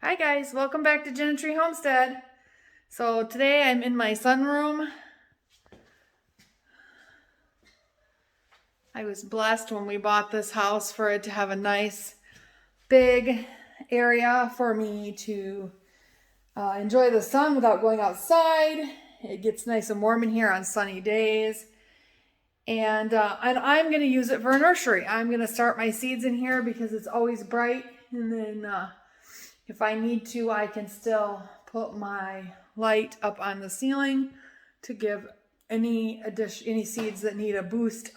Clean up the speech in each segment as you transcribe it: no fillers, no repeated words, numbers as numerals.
Hi guys, welcome back to Tree Homestead. So today I'm in my sunroom. I was blessed when we bought this house for it to have a nice big area for me to enjoy the sun without going outside. It gets nice and warm in here on sunny days. And I'm going to use it for a nursery. I'm going to start my seeds in here because it's always bright. And then if I need to, I can still put my light up on the ceiling to give any seeds that need a boost.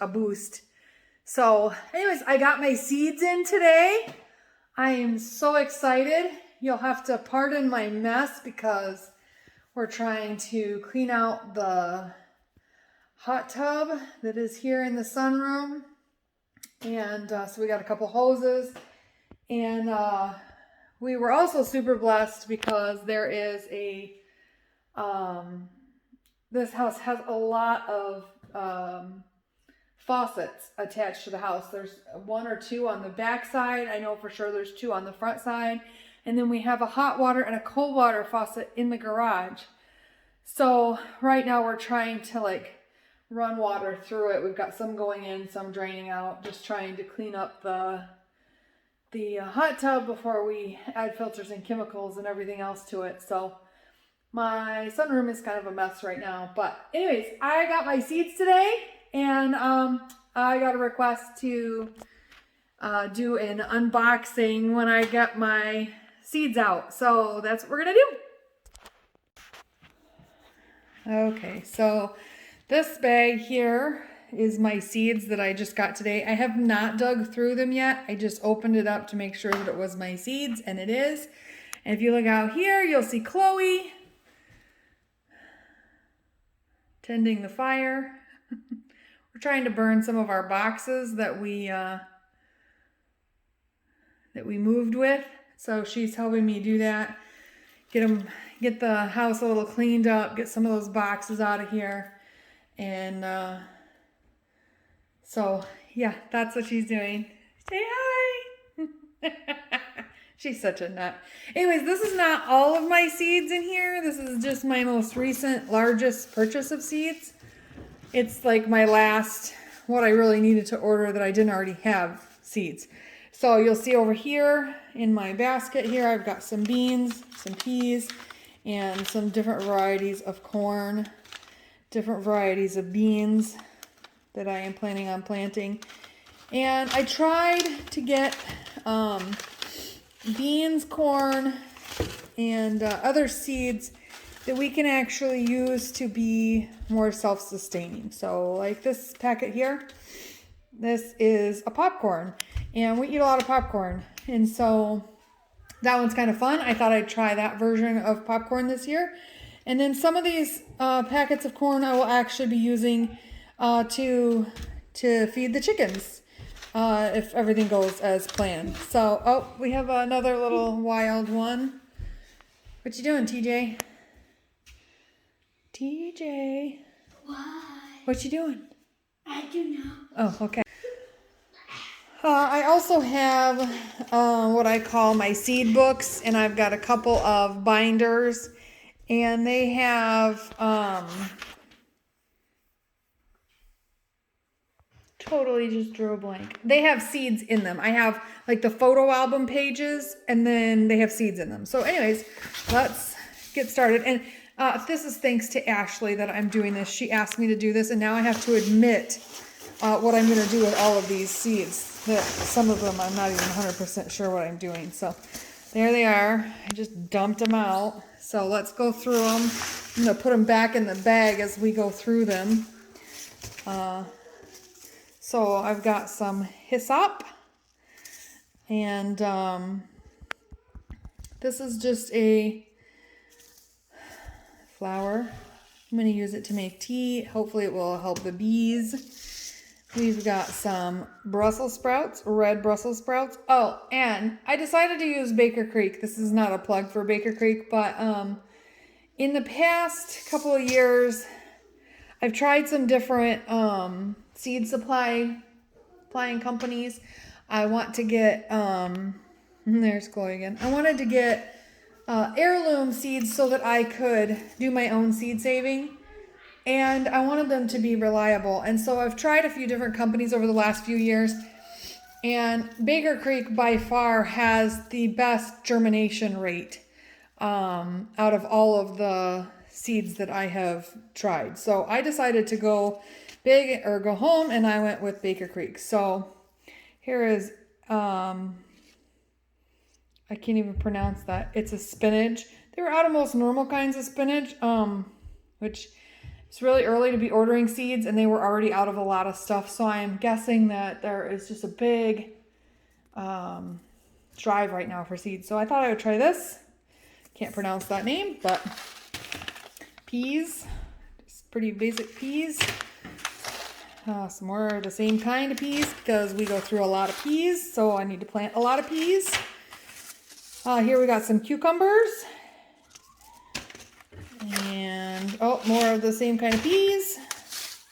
So anyways, I got my seeds in today. I am so excited. You'll have to pardon my mess because we're trying to clean out the hot tub that is here in the sunroom. And so we got a couple hoses. And we were also super blessed because there is this house has a lot of faucets attached to the house. There's one or two on the back side. I know for sure there's two on the front side. And then we have a hot water and a cold water faucet in the garage. So right now we're trying to run water through it. We've got some going in, some draining out, just trying to clean up the hot tub before we add filters and chemicals and everything else to it. So my sunroom is kind of a mess right now. But anyways, I got my seeds today, and I got a request to do an unboxing when I get my seeds out. So that's what we're gonna do. Okay, so this bag here is my seeds that I just got today. I have not dug through them yet. I just opened it up to make sure that it was my seeds, and it is. And if you look out here, you'll see Chloe tending the fire. We're trying to burn some of our boxes that we moved with. So she's helping me do that. Get the house a little cleaned up, get some of those boxes out of here. And so yeah, that's what she's doing. Say hi. She's such a nut. Anyways, this is not all of my seeds in here. This is just my most recent, largest purchase of seeds. It's like my last, what I really needed to order that I didn't already have seeds. So you'll see over here in my basket here, I've got some beans, some peas, and some different varieties of corn, different varieties of beans that I am planning on planting. And I tried to get beans, corn, and other seeds that we can actually use to be more self-sustaining. So like this packet here, this is a popcorn, and we eat a lot of popcorn. And so that one's kind of fun. I thought I'd try that version of popcorn this year. And then some of these packets of corn I will actually be using to feed the chickens if everything goes as planned. So, oh, we have another little wild one. What you doing, TJ? TJ. Why? What you doing? I do know. Oh, okay. I also have what I call my seed books, and I've got a couple of binders, and they have totally just drew a blank. They have seeds in them. I have like the photo album pages, and then they have seeds in them. So anyways, let's get started. And this is thanks to Ashley that I'm doing this. She asked me to do this, and now I have to admit what I'm going to do with all of these seeds. That some of them I'm not even 100% sure what I'm doing. So there they are. I just dumped them out. So let's go through them. I'm going to put them back in the bag as we go through them. So I've got some hyssop, and this is just a flower. I'm going to use it to make tea. Hopefully it will help the bees. We've got some Brussels sprouts, red Brussels sprouts. Oh, and I decided to use Baker Creek. This is not a plug for Baker Creek, but in the past couple of years, I've tried some different seed supplying companies. I want to get, there's Chloe again. I wanted to get heirloom seeds so that I could do my own seed saving. And I wanted them to be reliable. And so I've tried a few different companies over the last few years. And Baker Creek by far has the best germination rate out of all of the seeds that I have tried. So I decided to go big or go home, and I went with Baker Creek. So here is, I can't even pronounce that. It's a spinach. They were out of most normal kinds of spinach, which it's really early to be ordering seeds, and they were already out of a lot of stuff. So I'm guessing that there is just a big drive right now for seeds. So I thought I would try this. Can't pronounce that name, but peas, just pretty basic peas. Some more of the same kind of peas because we go through a lot of peas, so I need to plant a lot of peas. Here we got some cucumbers. And, oh, more of the same kind of peas.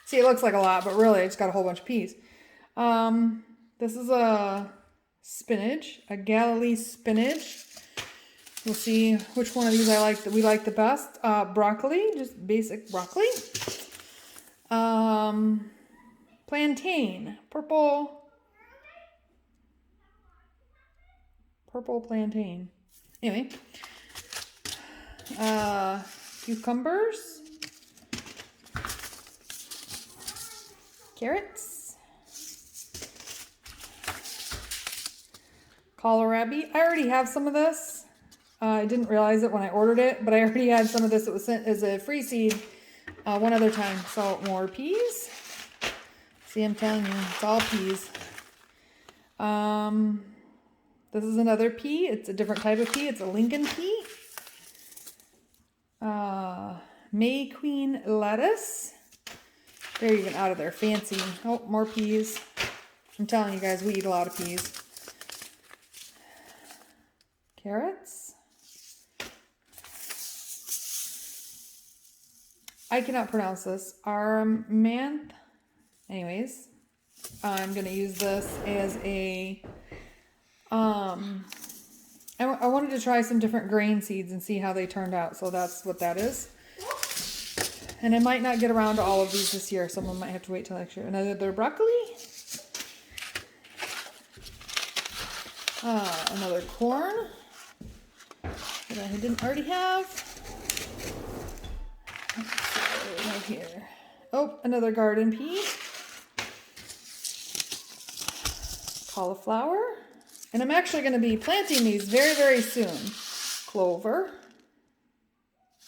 See, it looks like a lot, but really, I just got a whole bunch of peas. This is a spinach, a Galilee spinach. We'll see which one of these we like the best. Broccoli, just basic broccoli. Plantain, purple plantain. Anyway, cucumbers, carrots, kohlrabi. I already have some of this. I didn't realize it when I ordered it, but I already had some of this. It was sent as a free seed one other time. So more peas. See, I'm telling you, it's all peas. This is another pea. It's a different type of pea. It's a Lincoln pea. May Queen lettuce. They're even out of their fancy. Oh, more peas. I'm telling you guys, we eat a lot of peas. Carrots. I cannot pronounce this. Armanth. Anyways, I'm going to use this as a, I wanted to try some different grain seeds and see how they turned out. So that's what that is. And I might not get around to all of these this year. Someone might have to wait till next year. Another broccoli. Another corn that I didn't already have. Right here. Oh, another garden pea. Cauliflower. And I'm actually going to be planting these very, very soon. Clover.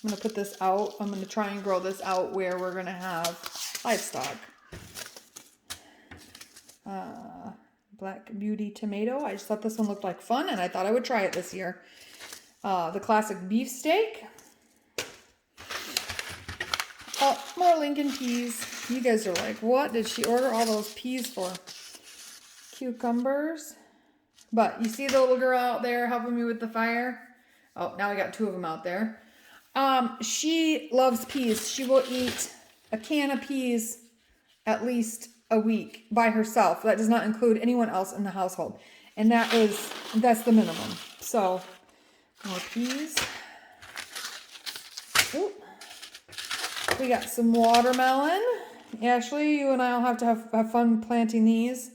I'm going to put this out. I'm going to try and grow this out where we're going to have livestock. Black Beauty tomato. I just thought this one looked like fun, and I thought I would try it this year. The classic beefsteak. Oh, more Lincoln peas. You guys are like, what did she order all those peas for? Cucumbers. But you see the little girl out there helping me with the fire? Oh, now we got two of them out there. She loves peas. She will eat a can of peas at least a week by herself. That does not include anyone else in the household. And that's the minimum. So, more peas. Ooh. We got some watermelon. Ashley, you and I will have to have fun planting these.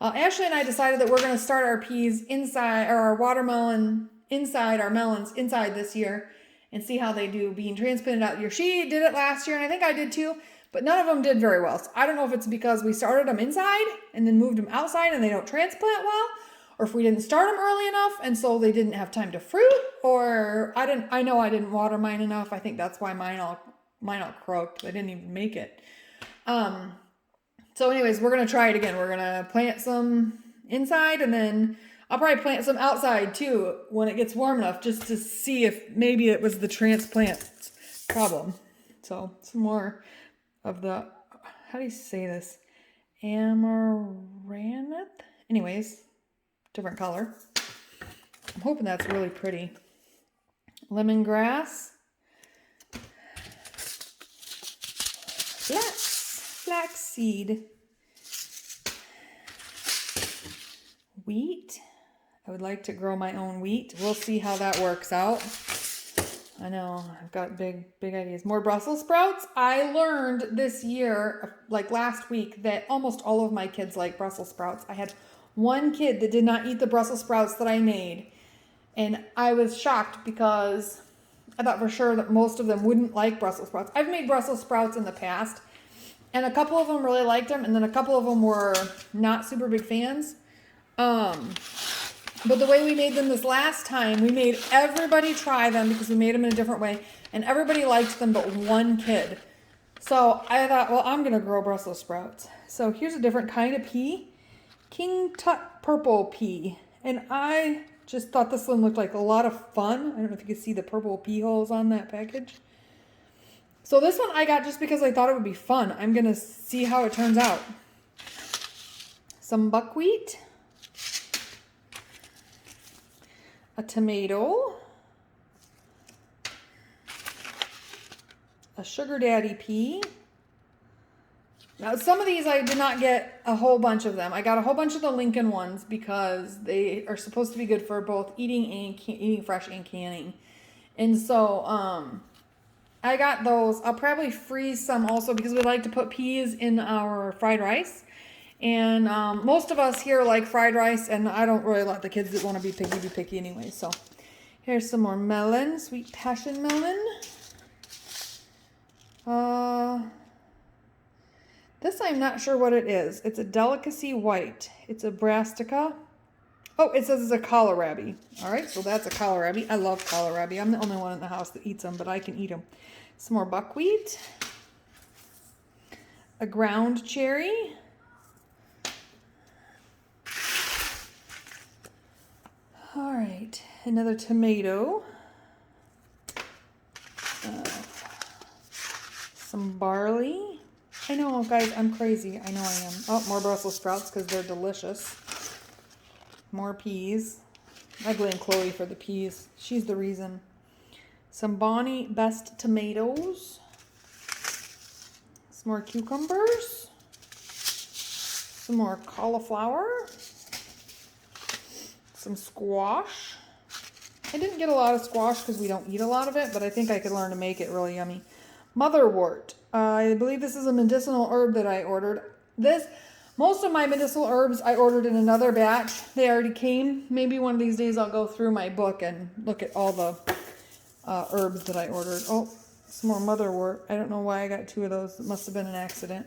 Ashley and I decided that we're going to start our peas inside, or our watermelon inside, our melons inside this year, and see how they do being transplanted out here. She did it last year, and I think I did too, but none of them did very well. So I don't know if it's because we started them inside and then moved them outside and they don't transplant well, or if we didn't start them early enough and so they didn't have time to fruit, or I know I didn't water mine enough. I think that's why mine all croaked. I didn't even make it. So anyways, we're going to try it again. We're going to plant some inside, and then I'll probably plant some outside too when it gets warm enough, just to see if maybe it was the transplant problem. So some more of the, how do you say this? Amaranth? Anyways, different color. I'm hoping that's really pretty. Lemongrass. Flaxseed. Wheat. I would like to grow my own wheat. We'll see how that works out. I know, I've got big ideas. More Brussels sprouts. I learned this year, like last week, that almost all of my kids like Brussels sprouts. I had one kid that did not eat the Brussels sprouts that I made. And I was shocked because I thought for sure that most of them wouldn't like Brussels sprouts. I've made Brussels sprouts in the past, and a couple of them really liked them, and then a couple of them were not super big fans. But the way we made them this last time, we made everybody try them because we made them in a different way, and everybody liked them but one kid. So I thought, well, I'm going to grow Brussels sprouts. So here's a different kind of pea, King Tut purple pea. And I just thought this one looked like a lot of fun. I don't know if you can see the purple pea holes on that package. So this one I got just because I thought it would be fun. I'm going to see how it turns out. Some buckwheat. A tomato, a sugar daddy pea. Now some of these I did not get a whole bunch of them. I got a whole bunch of the Lincoln ones because they are supposed to be good for both eating and eating fresh and canning. And so I got those. I'll probably freeze some also because we like to put peas in our fried rice. And most of us here like fried rice, and I don't really let the kids that want to be picky anyway. So here's some more melon, sweet passion melon. This I'm not sure what it is. It's a delicacy white. It's a brassica. Oh, it says it's a kohlrabi. All right, so that's a kohlrabi. I love kohlrabi. I'm the only one in the house that eats them, but I can eat them. Some more buckwheat. A ground cherry. All right, another tomato, some barley. I know, guys, I'm crazy. I know I am. Oh, more Brussels sprouts because they're delicious. More peas. I blame Chloe for the peas. She's the reason. Some Bonnie Best tomatoes. Some more cucumbers. Some more cauliflower. Some squash. I didn't get a lot of squash because we don't eat a lot of it, but I think I could learn to make it really yummy. Motherwort. I believe this is a medicinal herb that I ordered. Most of my medicinal herbs I ordered in another batch. They already came. Maybe one of these days I'll go through my book and look at all the herbs that I ordered. Oh, some more motherwort. I don't know why I got 2 of those. It must have been an accident.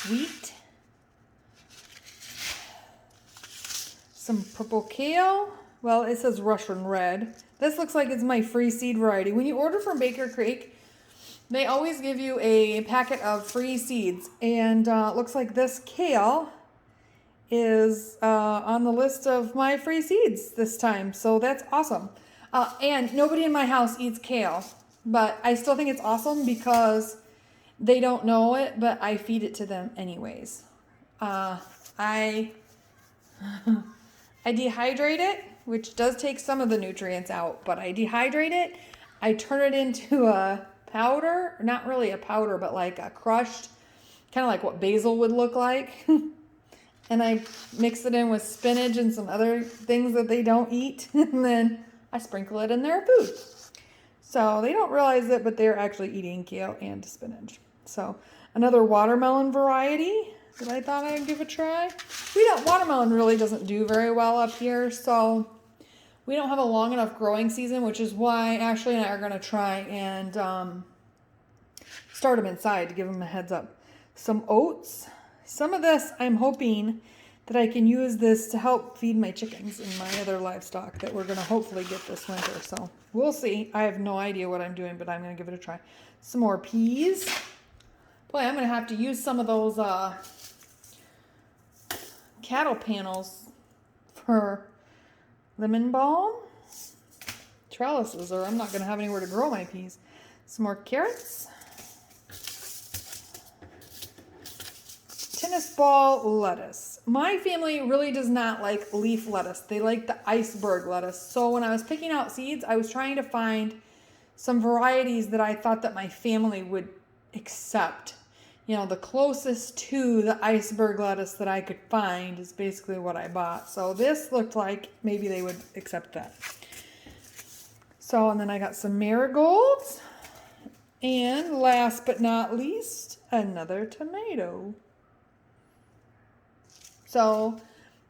Wheat. Some purple kale. Well, it says Russian red. This looks like it's my free seed variety. When you order from Baker Creek, they always give you a packet of free seeds. And it looks like this kale is on the list of my free seeds this time. So that's awesome. And nobody in my house eats kale. But I still think it's awesome because they don't know it, but I feed it to them anyways. I dehydrate it, which does take some of the nutrients out, but I dehydrate it. I turn it into a powder, not really a powder, but like a crushed, kind of like what basil would look like. And I mix it in with spinach and some other things that they don't eat. And then I sprinkle it in their food. So they don't realize it, but they're actually eating kale and spinach. So another watermelon variety that I thought I'd give a try. Watermelon really doesn't do very well up here, so we don't have a long enough growing season, which is why Ashley and I are going to try and start them inside to give them a heads up. Some oats. Some of this, I'm hoping that I can use this to help feed my chickens and my other livestock that we're going to hopefully get this winter. So we'll see. I have no idea what I'm doing, but I'm going to give it a try. Some more peas. Boy, I'm going to have to use some of those cattle panels for lemon balm. Trellises, or I'm not going to have anywhere to grow my peas. Some more carrots. Tennis ball lettuce. My family really does not like leaf lettuce. They like the iceberg lettuce. So when I was picking out seeds, I was trying to find some varieties that I thought that my family would accept. You know, the closest to the iceberg lettuce that I could find is basically what I bought. So this looked like maybe they would accept that. So, and then I got some marigolds. And last but not least, another tomato. So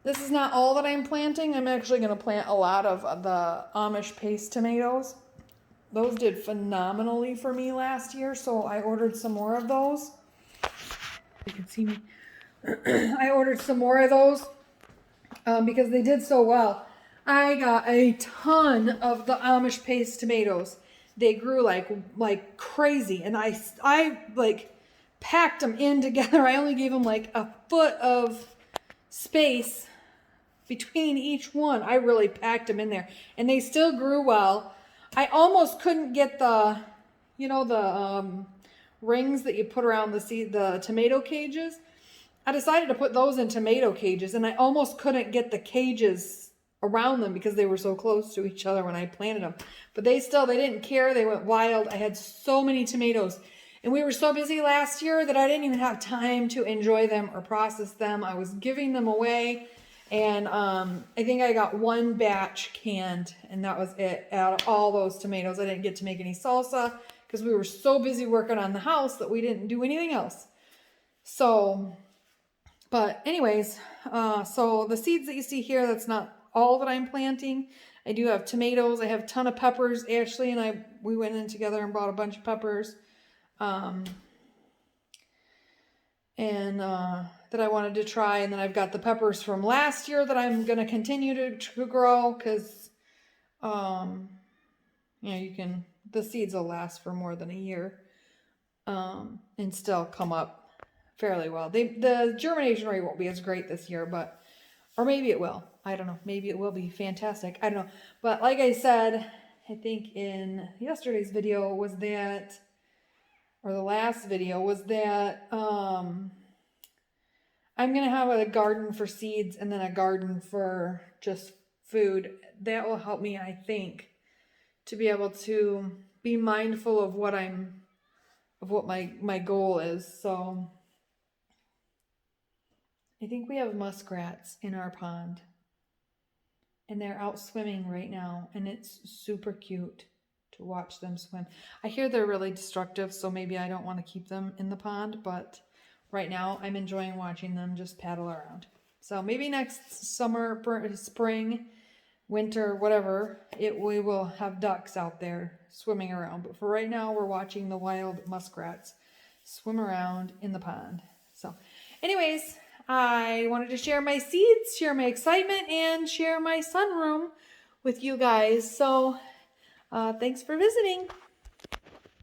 this is not all that I'm planting. I'm actually going to plant a lot of the Amish paste tomatoes. Those did phenomenally for me last year, so I ordered some more of those. You can see me. I ordered some more of those because they did so well. I got a ton of the Amish paste tomatoes. They grew like crazy, and I like packed them in together. I only gave them like a foot of space between each one. I really packed them in there, and they still grew well. I almost couldn't get the, you know, the rings that you put around the tomato cages. I decided to put those in tomato cages, and I almost couldn't get the cages around them because they were so close to each other when I planted them. But they didn't care. They went wild. I had so many tomatoes, and we were so busy last year that I didn't even have time to enjoy them or process them. I was giving them away, and I think I got one batch canned, and that was it out of all those tomatoes. I didn't get to make any salsa because we were so busy working on the house that we didn't do anything else. So, but anyways, so the seeds that you see here, that's not all that I'm planting. I do have tomatoes. I have a ton of peppers. Ashley and we went in together and bought a bunch of peppers. That I wanted to try. And then I've got the peppers from last year that I'm going to continue to grow because, the seeds will last for more than a year, and still come up fairly well. The germination rate won't be as great this year, or maybe it will. I don't know. Maybe it will be fantastic. I don't know. But like I said, I think in yesterday's video or the last video was that, I'm going to have a garden for seeds and then a garden for just food. That will help me, I think, to be able to be mindful of what my goal is. So I think we have muskrats in our pond, and they're out swimming right now, and it's super cute to watch them swim. I hear they're really destructive, so maybe I don't want to keep them in the pond, but right now I'm enjoying watching them just paddle around. So maybe next summer, spring, winter, whatever, we will have ducks out there swimming around. But for right now, we're watching the wild muskrats swim around in the pond. So anyways, I wanted to share my seeds, share my excitement, and share my sunroom with you guys. So thanks for visiting.